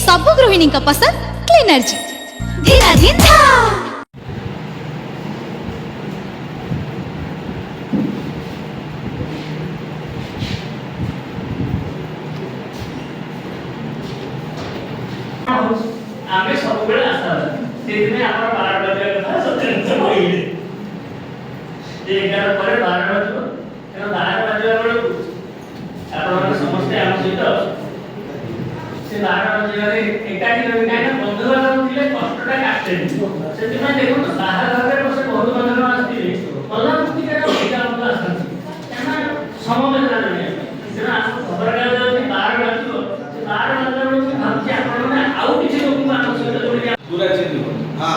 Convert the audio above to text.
सब गृहिणी का पसंद क्लीनर्जी धीरा धीरा। आम्ही सबवेळ असतात तिथे आपण बारा वाजता सत्यांचं पाहिजे ते एकदा परत 12 वाजतो तेव्हा 10 वाजल्यावर आपण समजते आमचं से 12 वाजल्यावर एका ठिकाणी काय ना बंधुबांधव दिले कष्टटा काटते ସେଥିପାଇଁ ଦେଖନ୍ତୁ ବାହାଘରରେ ବସେ ବନ୍ଧୁବାନ୍ଧବ ଆସିଥିଲେ ଭଲ ମୁକ୍ତିକାର ଏଇଟା ଆସନ୍ତି କାରଣ ସମବେଦନା ଜଣେ ତେଣୁ ଆମ ଖବରକାଗଜ ଯଦି 12 ବାଜିବ ସେ 12 ବାଜିଲା ବେଳକୁ ଭାବୁଛି ଆପଣମାନେ ଆଉ କିଛି ଲୋକଙ୍କୁ ଆମ ସହିତ ଯୋଡ଼ିବା पूरा चेंज हो। हाँ